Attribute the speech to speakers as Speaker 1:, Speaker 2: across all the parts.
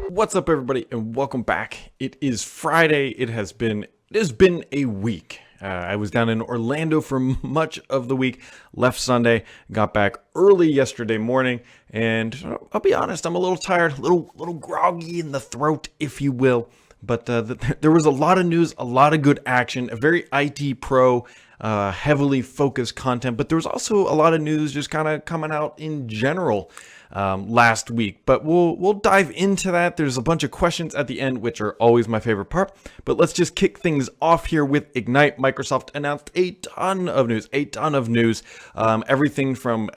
Speaker 1: What's up, everybody, and welcome back. It is Friday. It has been a week. I was down in Orlando for much of the week, left Sunday, got back early yesterday morning, and I'll be honest, I'm a little tired, a little groggy in the throat, if you will. But there was a lot of news, a lot of good action, a very IT pro, heavily focused content, but there was also a lot of news just kind of coming out in general last week. But we'll dive into that. There's a bunch of questions at the end, which are always my favorite part. But let's just kick things off here with Ignite. Microsoft announced a ton of news. Everything from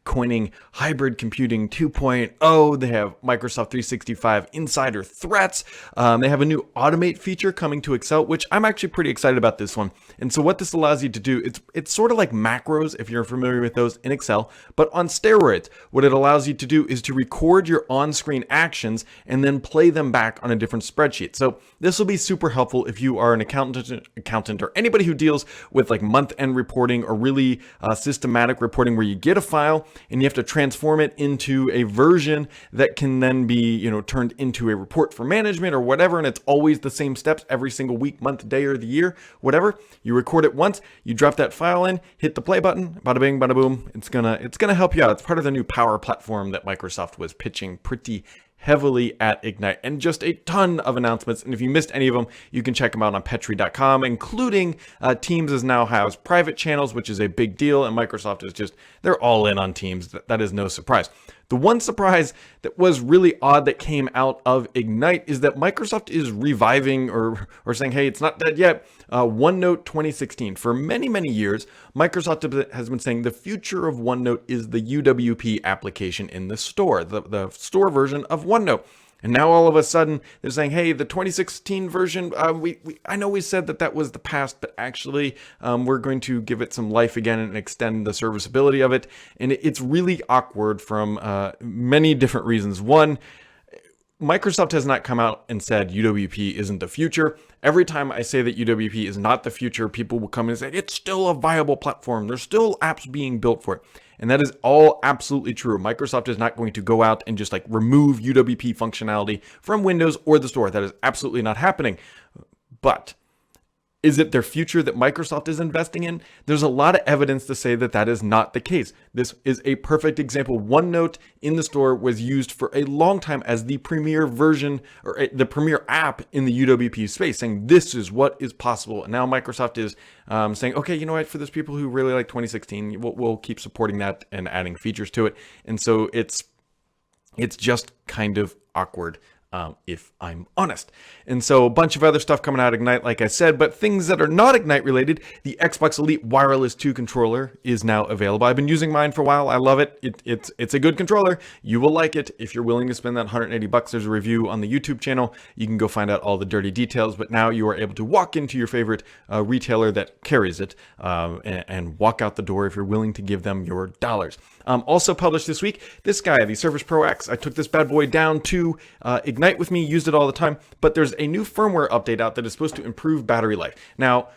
Speaker 1: coining hybrid computing 2.0. They have Microsoft 365 insider threats. They have a new automate feature coming to Excel, which I'm actually pretty excited about this one. And so what this allows you to do, it's sort of like macros, if you're familiar with those in Excel, but on steroids. What it allows you to do is to record your on-screen actions and then play them back on a different spreadsheet. So this will be super helpful if you are an accountant or anybody who deals with like month-end reporting or really systematic reporting, where you get a file and you have to transform it into a version that can then be, turned into a report for management or whatever. And it's always the same steps every single week, month, day, or the year, whatever. You record it once, you drop that file in, hit the play button, bada bing, bada boom. It's gonna help you out. It's part of the new Power Platform that Microsoft was pitching pretty heavily at Ignite, and just a ton of announcements. And if you missed any of them, you can check them out on petri.com, including Teams now has private channels, which is a big deal. And Microsoft is they're all in on Teams. That is no surprise. The one surprise that was really odd that came out of Ignite is that Microsoft is reviving or saying, hey, it's not dead yet, OneNote 2016. For many, many years, Microsoft has been saying the future of OneNote is the UWP application in the store, the store version of OneNote. And now all of a sudden they're saying, hey, the 2016 version, I know we said that was the past, but actually we're going to give it some life again and extend the serviceability of it. And it's really awkward from many different reasons. One, Microsoft has not come out and said UWP isn't the future. Every time I say that UWP is not the future, people will come in and say, it's still a viable platform. There's still apps being built for it. And that is all absolutely true. Microsoft is not going to go out and just remove UWP functionality from Windows or the store. That is absolutely not happening. But is it their future that Microsoft is investing in? There's a lot of evidence to say that is not the case. This is a perfect example. OneNote in the store was used for a long time as the premier version or the premier app in the UWP space, saying this is what is possible. And now Microsoft is saying, okay, you know what, for those people who really like 2016, we'll keep supporting that and adding features to it. And so it's just kind of awkward. If I'm honest. And so a bunch of other stuff coming out of Ignite, like I said, but things that are not Ignite related. The Xbox Elite Wireless 2 controller is now available. I've been using mine for a while. I love it. It's a good controller. You will like it if you're willing to spend that $180. There's a review on the YouTube channel. You can go find out all the dirty details, but now you are able to walk into your favorite retailer that carries it and walk out the door if you're willing to give them your dollars. Also published this week, this guy, the Surface Pro X. I took this bad boy down to Ignite with me, used it all the time, but there's a new firmware update out that is supposed to improve battery life. Now,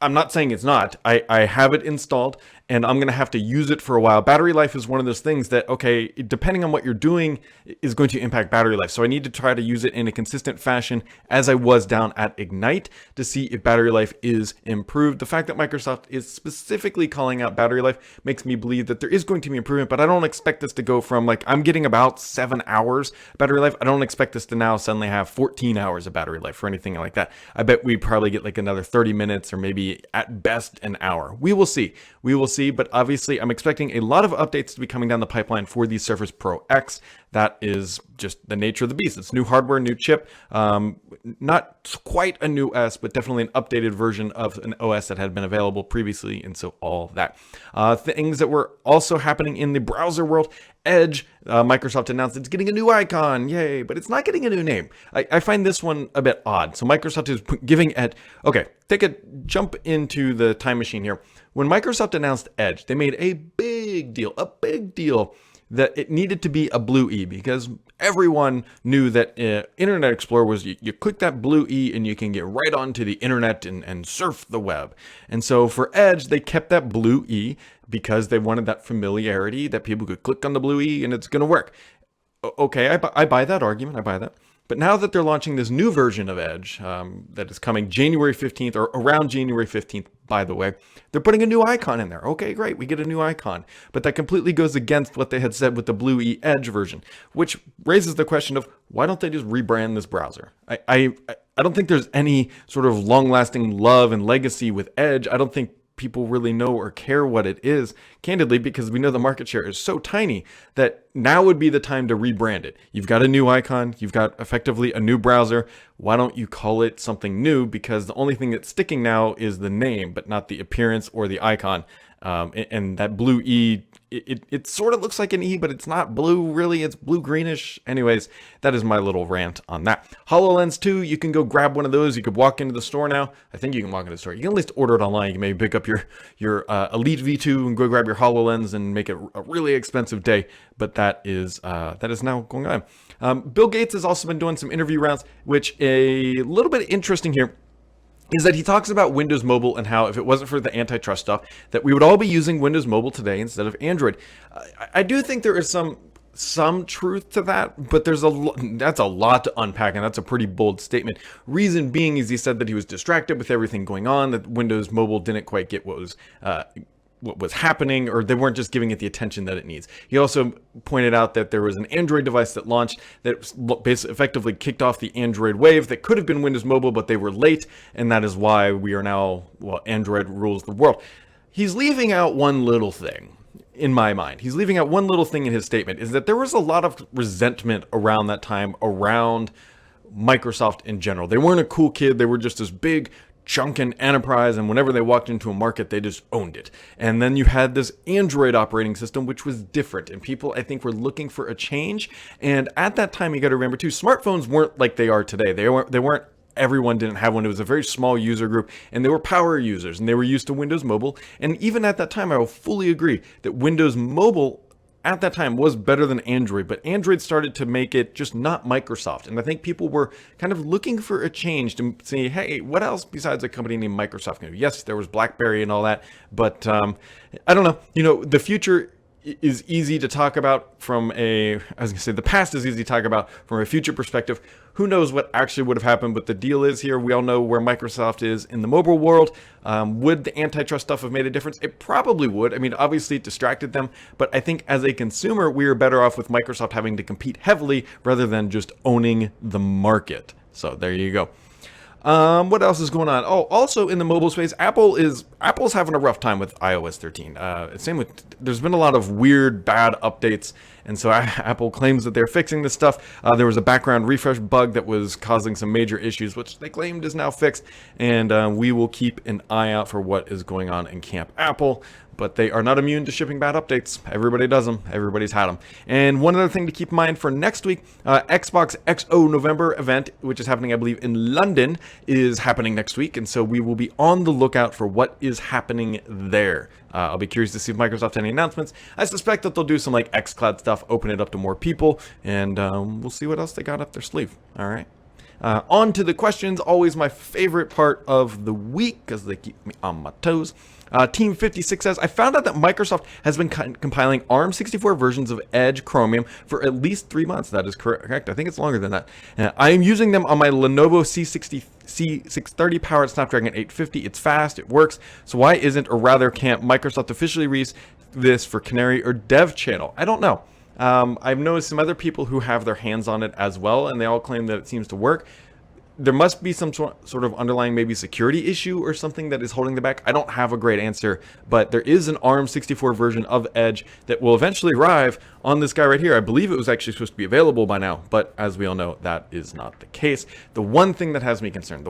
Speaker 1: I'm not saying it's not. I have it installed and I'm going to have to use it for a while. Battery life is one of those things that, okay, depending on what you're doing is going to impact battery life. So I need to try to use it in a consistent fashion as I was down at Ignite to see if battery life is improved. The fact that Microsoft is specifically calling out battery life makes me believe that there is going to be improvement, but I don't expect this to go from I'm getting about 7 hours battery life. I don't expect this to now suddenly have 14 hours of battery life or anything like that. I bet we probably get another 30 minutes or maybe at best an hour. We will see, but obviously I'm expecting a lot of updates to be coming down the pipeline for the Surface Pro X. That is just the nature of the beast. It's new hardware, new chip, not quite a new OS, but definitely an updated version of an OS that had been available previously. And so all that. Things that were also happening in the browser world. Edge, Microsoft announced it's getting a new icon, yay, but it's not getting a new name. I find this one a bit odd. So Microsoft is giving Edge, okay, take a jump into the time machine here. When Microsoft announced Edge, they made a big deal that it needed to be a blue E because everyone knew that Internet Explorer was you click that blue E and you can get right onto the internet and surf the web. And so for Edge, they kept that blue E because they wanted that familiarity that people could click on the blue E and it's going to work. Okay, I buy that argument. I buy that. But now that they're launching this new version of Edge that is coming January 15th or around January 15th, by the way, they're putting a new icon in there. Okay, great. We get a new icon. But that completely goes against what they had said with the Blue E Edge version, which raises the question of why don't they just rebrand this browser? I don't think there's any sort of long-lasting love and legacy with Edge. I don't think people really know or care what it is, candidly, because we know the market share is so tiny that now would be the time to rebrand it. You've got a new icon, you've got effectively a new browser. Why don't you call it something new? Because the only thing that's sticking now is the name, but not the appearance or the icon. And that blue E, it sort of looks like an E, but it's not blue really. It's blue greenish. Anyways, that is my little rant on that. HoloLens 2, you can go grab one of those. You could walk into the store now. I think you can walk into the store. You can at least order it online. You can maybe pick up your Elite V2 and go grab your HoloLens and make it a really expensive day. But that is now going on. Bill Gates has also been doing some interview rounds, which a little bit interesting here is that he talks about Windows Mobile and how if it wasn't for the antitrust stuff, that we would all be using Windows Mobile today instead of Android. I do think there is some truth to that, but that's a lot to unpack, and that's a pretty bold statement. Reason being is he said that he was distracted with everything going on, that Windows Mobile didn't quite get what was happening, or they weren't just giving it the attention that it needs. He also pointed out that there was an Android device that launched that basically effectively kicked off the Android wave that could have been Windows Mobile, but they were late, and that is why we are now, Android rules the world. He's leaving out one little thing. In my mind, he's leaving out one little thing in his statement, is that there was a lot of resentment around that time around Microsoft in general. They weren't a cool kid. They were just this big chunkin' enterprise, and whenever they walked into a market, they just owned it. And then you had this Android operating system, which was different, and people, I think, were looking for a change. And at that time, you got to remember too, smartphones weren't like they are today. They weren't. Everyone didn't have one. It was a very small user group, and they were power users, and they were used to Windows Mobile. And even at that time, I will fully agree that Windows Mobile at that time was better than Android, but Android started to make it just not Microsoft. And I think people were kind of looking for a change to say, hey, what else besides a company named Microsoft can do? Yes, there was BlackBerry and all that, but I don't know. The future is easy to talk about the past is easy to talk about from a future perspective. Who knows what actually would have happened, but the deal is here. We all know where Microsoft is in the mobile world. Would the antitrust stuff have made a difference? It probably would. I mean, obviously it distracted them, but I think as a consumer, we are better off with Microsoft having to compete heavily rather than just owning the market. So there you go. What else is going on? Oh, also in the mobile space, Apple's having a rough time with iOS 13. There's been a lot of weird, bad updates, and so Apple claims that they're fixing this stuff. There was a background refresh bug that was causing some major issues, which they claimed is now fixed, and we will keep an eye out for what is going on in Camp Apple. But they are not immune to shipping bad updates. Everybody does them. Everybody's had them. And one other thing to keep in mind for next week, Xbox XO November event, which is happening, I believe, in London, is happening next week. And so we will be on the lookout for what is happening there. I'll be curious to see if Microsoft has any announcements. I suspect that they'll do some like xCloud stuff, open it up to more people, and we'll see what else they got up their sleeve. All right. On to the questions, always my favorite part of the week because they keep me on my toes. Team 56 says, I found out that Microsoft has been compiling ARM64 versions of Edge Chromium for at least 3 months. That is correct. I think it's longer than that. I am using them on my Lenovo C630 powered Snapdragon 850. It's fast, it works. So why isn't, or rather can't, Microsoft officially release this for Canary or Dev channel? I don't know. I've noticed some other people who have their hands on it as well, and they all claim that it seems to work. There must be some sort of underlying maybe security issue or something that is holding them back. I don't have a great answer, but there is an ARM64 version of Edge that will eventually arrive on this guy right here. I believe it was actually supposed to be available by now, but as we all know, that is not the case. The one thing that has me concerned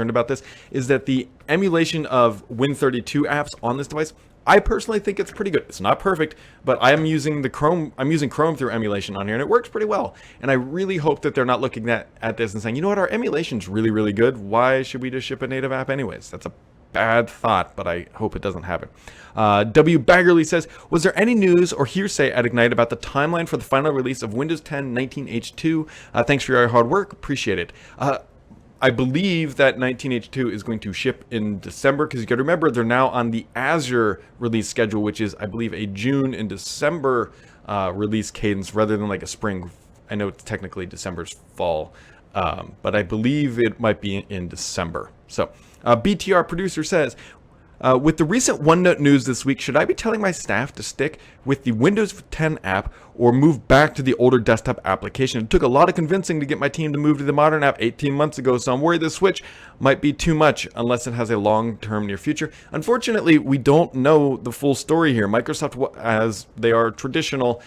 Speaker 1: about this is that the emulation of Win32 apps on this device, I personally think it's pretty good. It's not perfect, but I'm using Chrome through emulation on here, and it works pretty well. And I really hope that they're not looking at this and saying, you know what, our emulation's really, really good. Why should we just ship a native app anyways? That's a bad thought, but I hope it doesn't happen. W. Baggerly says, was there any news or hearsay at Ignite about the timeline for the final release of Windows 10 19H2? Thanks for your hard work. Appreciate it. I believe that 19H2 is going to ship in December, because you got to remember they're now on the Azure release schedule, which is, I believe, a June and December release cadence rather than like a spring. I know it's technically December's fall, but I believe it might be in December. So BTR producer says, with the recent OneNote news this week, should I be telling my staff to stick with the Windows 10 app or move back to the older desktop application? It took a lot of convincing to get my team to move to the modern app 18 months ago, so I'm worried the switch might be too much unless it has a long-term near future. Unfortunately, we don't know the full story here. Microsoft, as they are traditional,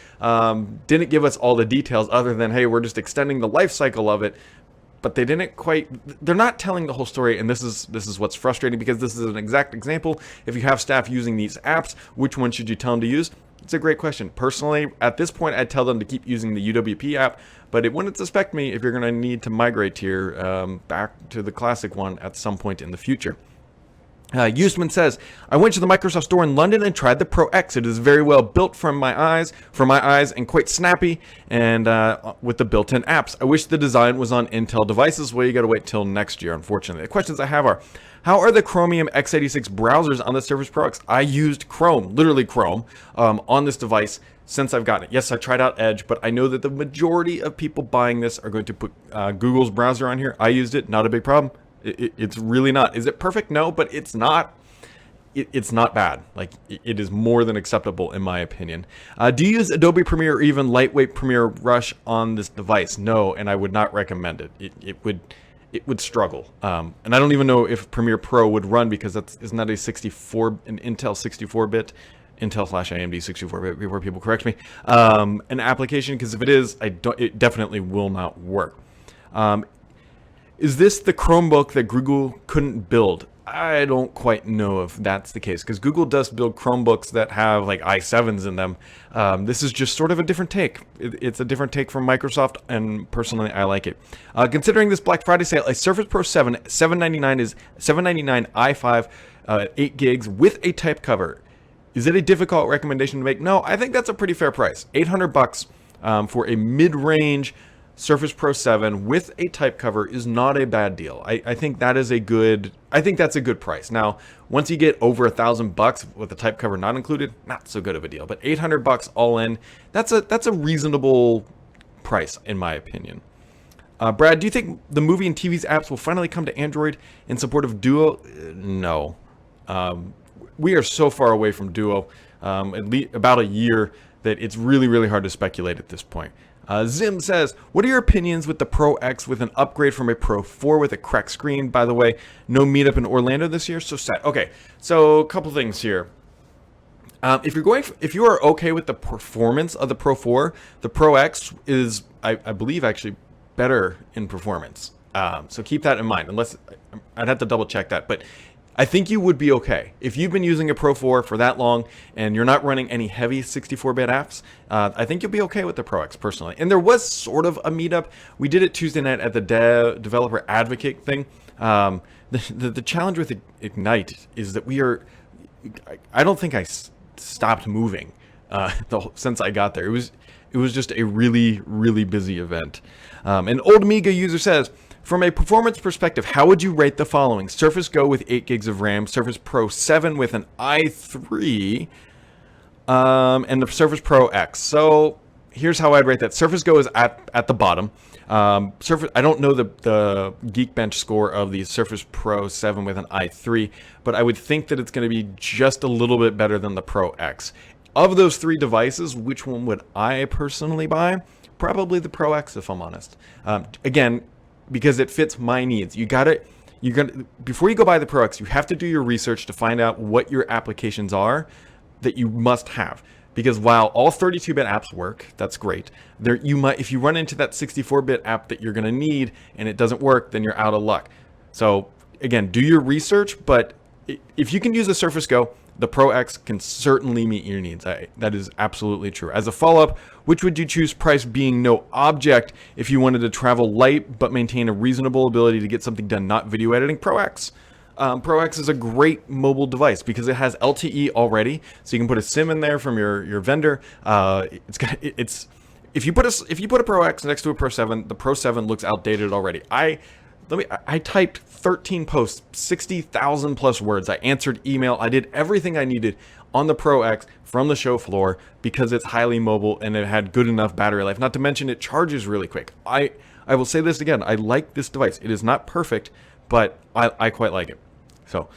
Speaker 1: didn't give us all the details other than, hey, we're just extending the life cycle of it. But they didn't quite, they're not telling the whole story, and this is what's frustrating, because this is an exact example. If you have staff using these apps, which one should you tell them to use? It's a great question. Personally, at this point, I'd tell them to keep using the UWP app, but it wouldn't suspect me if you're going to need to migrate here back to the classic one at some point in the future. Usman says, I went to the Microsoft store in London and tried the Pro X. It is very well built for my eyes, and quite snappy, and with the built-in apps. I wish the design was on Intel devices. Well, you got to wait till next year, unfortunately. The questions I have are, how are the Chromium x86 browsers on the Surface Pro X? I used Chrome, literally Chrome, on this device since I've gotten it. Yes, I tried out Edge, but I know that the majority of people buying this are going to put Google's browser on here. I used it, not a big problem. It's really not. Is it perfect? No, but it's not. It's not bad. Like, it is more than acceptable in my opinion. Do you use Adobe Premiere or even lightweight Premiere Rush on this device? No, and I would not recommend it. It would struggle. And I don't even know if Premiere Pro would run, because isn't that an Intel 64-bit? Intel/AMD 64-bit, before people correct me. An application, because if it is, it definitely will not work. Is this the Chromebook that Google couldn't build? I don't quite know if that's the case, because Google does build Chromebooks that have like i7s in them. This is just sort of a different take. It's a different take from Microsoft, and personally, I like it. Considering this Black Friday sale, a Surface Pro 7 $799 i5, 8 gigs with a type cover. Is it a difficult recommendation to make? No, I think that's a pretty fair price. $800 for a mid-range Surface Pro 7 with a type cover is not a bad deal. I think that is that's a good price. Now, once you get over $1,000 with the type cover not included, not so good of a deal. But $800 all in, that's a reasonable price in my opinion. Brad, do you think the movie and TV's apps will finally come to Android in support of Duo? No. We are so far away from Duo, at least about a year, that it's really, really hard to speculate at this point. Zim says, what are your opinions with the Pro X with an upgrade from a Pro 4 with a cracked screen? By the way, no meetup in Orlando this year, so sad. Okay, so a couple things here. If you are okay with the performance of the Pro 4, the Pro X is, I believe, actually better in performance. So keep that in mind, unless I'd have to double check that. But I think you would be okay. If you've been using a Pro 4 for that long and you're not running any heavy 64-bit apps, I think you'll be okay with the Pro X personally. And there was sort of a meetup. We did it Tuesday night at the Developer Advocate thing. The challenge with Ignite is that I don't think I stopped moving since I got there. It was just a really, really busy event. An old Amiga user says, from a performance perspective, how would you rate the following? Surface Go with 8 gigs of RAM, Surface Pro 7 with an i3, and the Surface Pro X. So here's how I'd rate that. Surface Go is at the bottom. I don't know the Geekbench score of the Surface Pro 7 with an i3, but I would think that it's going to be just a little bit better than the Pro X. Of those three devices, which one would I personally buy? Probably the Pro X, if I'm honest. Again, because it fits my needs. Before you go buy the Pro X, you have to do your research to find out what your applications are that you must have. Because while all 32-bit apps work, that's great. If you run into that 64-bit app that you're going to need and it doesn't work, then you're out of luck. So again, do your research, but if you can use the Surface Go, the Pro X can certainly meet your needs. That is absolutely true. As a follow-up, which would you choose, price being no object, if you wanted to travel light but maintain a reasonable ability to get something done, not video editing? Pro X. Pro X is a great mobile device because it has LTE already, so you can put a SIM in there from your vendor. It's if you put a Pro X next to a Pro 7, the Pro 7 looks outdated already. I typed 13 posts, 60,000 plus words. I answered email. I did everything I needed on the Pro X from the show floor because it's highly mobile and it had good enough battery life. Not to mention it charges really quick. I will say this again. I like this device. It is not perfect, but I quite like it. So,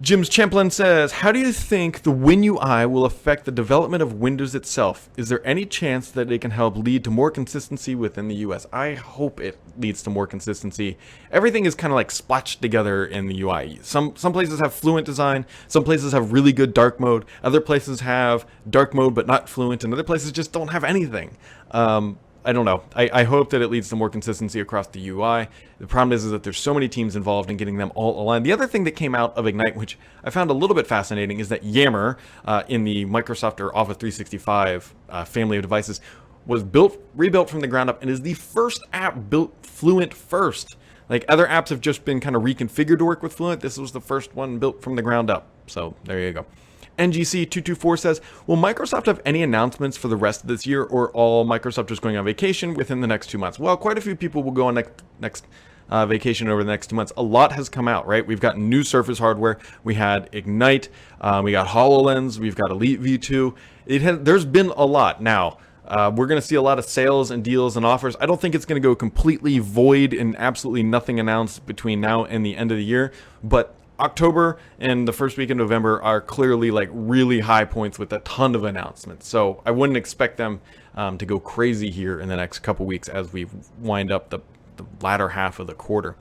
Speaker 1: Jim's Champlin says, how do you think the Win UI will affect the development of Windows itself? Is there any chance that it can help lead to more consistency within the US? I hope it leads to more consistency. Everything is kind of like splashed together in the UI. Some places have fluent design, some places have really good dark mode, other places have dark mode but not fluent, and other places just don't have anything. I don't know. I hope that it leads to more consistency across the UI. The problem is that there's so many teams involved in getting them all aligned. The other thing that came out of Ignite, which I found a little bit fascinating, is that Yammer in the Microsoft or Office 365 family of devices was rebuilt from the ground up and is the first app built Fluent first. Like other apps have just been kind of reconfigured to work with Fluent. This was the first one built from the ground up. So there you go. NGC224 says, will Microsoft have any announcements for the rest of this year, or all Microsoft just going on vacation within the next 2 months? Well, quite a few people will go on next vacation over the next 2 months. A lot has come out, right? We've got new Surface hardware. We had Ignite. We got HoloLens. We've got Elite V2. There's been a lot. Now, we're going to see a lot of sales and deals and offers. I don't think it's going to go completely void and absolutely nothing announced between now and the end of the year, but October and the first week of November are clearly like really high points with a ton of announcements. So I wouldn't expect them to go crazy here in the next couple weeks as we wind up the latter half of the quarter.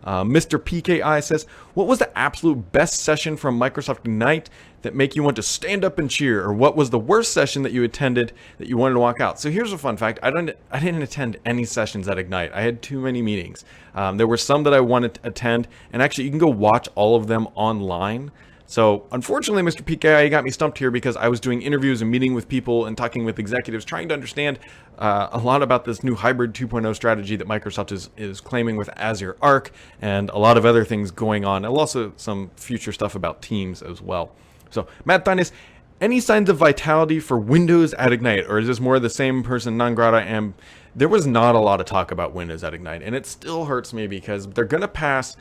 Speaker 1: Mr. PKI says, what was the absolute best session from Microsoft Ignite that make you want to stand up and cheer? Or what was the worst session that you attended that you wanted to walk out? So here's a fun fact. I didn't attend any sessions at Ignite. I had too many meetings. There were some that I wanted to attend, and actually you can go watch all of them online. So unfortunately, Mr. PKI, you got me stumped here because I was doing interviews and meeting with people and talking with executives, trying to understand a lot about this new hybrid 2.0 strategy that Microsoft is claiming with Azure Arc and a lot of other things going on, and also some future stuff about Teams as well. So Matt Dinas, any signs of vitality for Windows at Ignite, or is this more the same person non grata? And there was not a lot of talk about Windows at Ignite, and it still hurts me because they're going to pass.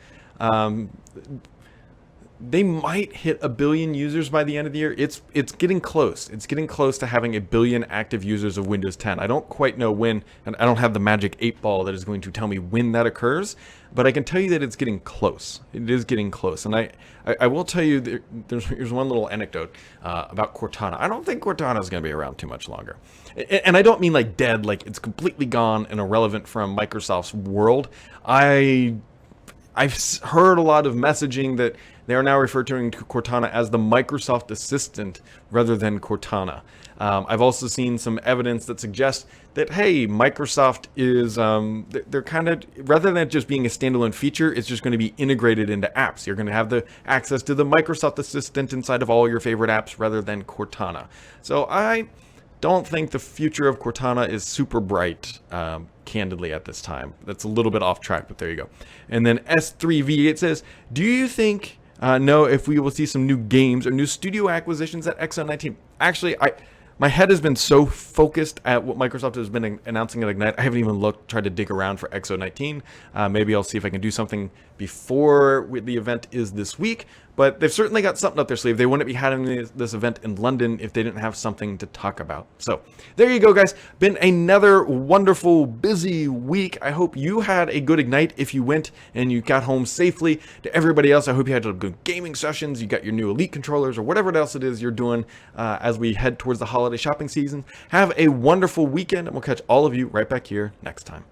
Speaker 1: They might hit 1 billion users by the end of the year. It's getting close. It's getting close to having 1 billion active users of Windows 10. I don't quite know when, and I don't have the magic 8 ball that is going to tell me when that occurs, but I can tell you that it's getting close. It is getting close. And I will tell you, here's one little anecdote about Cortana. I don't think Cortana is going to be around too much longer. And I don't mean like dead, like it's completely gone and irrelevant from Microsoft's world. I've heard a lot of messaging that they are now referring to Cortana as the Microsoft Assistant rather than Cortana. I've also seen some evidence that suggests that, hey, Microsoft is, they're kind of, rather than just being a standalone feature, it's just going to be integrated into apps. You're going to have the access to the Microsoft Assistant inside of all your favorite apps rather than Cortana. So I don't think the future of Cortana is super bright, candidly, at this time. That's a little bit off track, but there you go. And then S3V8 says, do you think, know if we will see some new games or new studio acquisitions at XO19? Actually, my head has been so focused at what Microsoft has been announcing at Ignite, I haven't even tried to dig around for XO19. Maybe I'll see if I can do something before the event is this week, but they've certainly got something up their sleeve. They wouldn't be having this event in London if they didn't have something to talk about. So there you go, guys. Been another wonderful, busy week. I hope you had a good Ignite if you went and you got home safely. To everybody else, I hope you had good gaming sessions. You got your new Elite controllers or whatever else it is you're doing as we head towards the holiday shopping season. Have a wonderful weekend, and we'll catch all of you right back here next time.